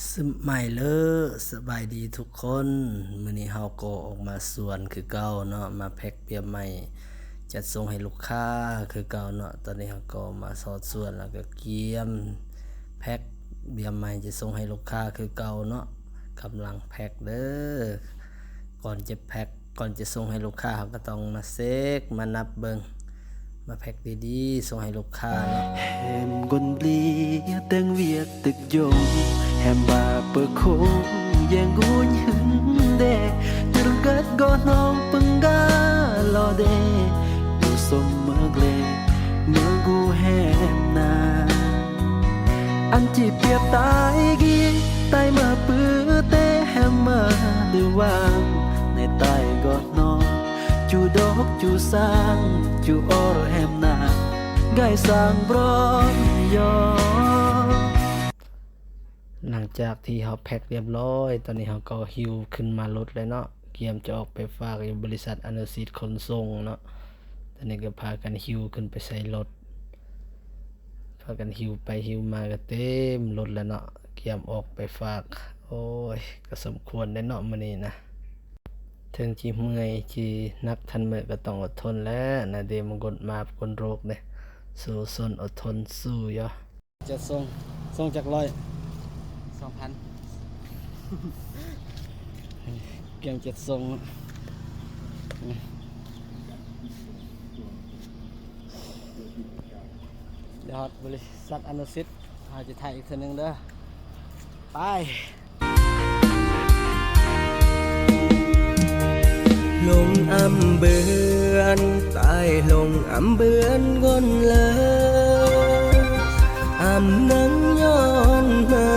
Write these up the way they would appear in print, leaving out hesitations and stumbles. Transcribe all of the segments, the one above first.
สมัยสบายดีทุกคนมื้อนี้เฮาก็ออกมาสวนคือเก่าเนาะมาแพ็คเปียใหม่จัดส่งให้ลูกค้าคือเก่าเนาะตอนนี้เฮาก็มาสอดส่วนแล้วก็เกียมแพ็คเบียใหม่จะส่งให้ลูกค้าคือเก่าเนาะกำลังแพ็คเด้อก่อนจะแพ็คก่อนจะส่งให้ลูกค้าเราก็ต้องมาเช็คมานับเบิ่งมาแพ็คดีๆส่งให้ลูกค้าเนาะ Em còn ly tiếng Việt thực dụng Em bà bơ khốn Giang gối hứng đê Trường kết gõ nông bưng gá lò đê Yêu sông mơ lê Mơ gu em nà Anh chỉ biết tay ghi Tay mơ bư tê em mơ lưu vang Này tay gõ nông Chú đốc chú sang Chú ổ em nà ไก่สร้างบร้อยยอหลังจากที่เราแพ็คเรียบร้อยตอนนี้เราก็หิวขึ้นมารถเลยเนาะเกียมจะออกไปฝากอยู่บริษัทอนุสิทธิ์ขนส่งเนาะตอนนี้ก็พากันหิวขึ้นไปใส่รถพากันหิวไปหิวมาก็เต็มรถแล้วเนาะเกียมออกไปฝากโอ้ยก็สมควรได้เนาะมื้อนี้นะถึงจีเมื่อยจีนักทันเมื่อก็ต้องอดทนแล้วนะเดมกดมาคนโรคเด้สู้สนอดทนสู้ยอจะส่งจาก2,000 เกียง7ส่งเดี๋ยวบริษัทอนุสิทธิ์เราจะถ่ายอีกทีนึงเด้อไปลงอำเบือนใต้ลงอำเบือนกนเลยอำนังย้อนมา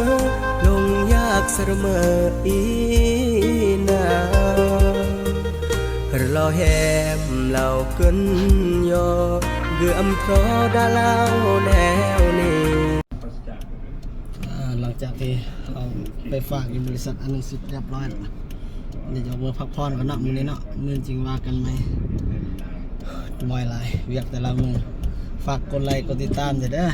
ลงยากเสมออีนารอแหมเราเกินยอเกือมทรอดาลาวแนวนี้หลังจากที่เราไปฝากอยู่บริษัทอนุสิทธิ์เรียบร้อยแล้วเดี๋ยวจะมือพักผ่อนกันเนาะมื้อนี้เนาะมื้อจริงว่ากันไหมบ่อยหลายเวียกแต่ละมื้อฝากกดไลค์กดติดตามเด้อ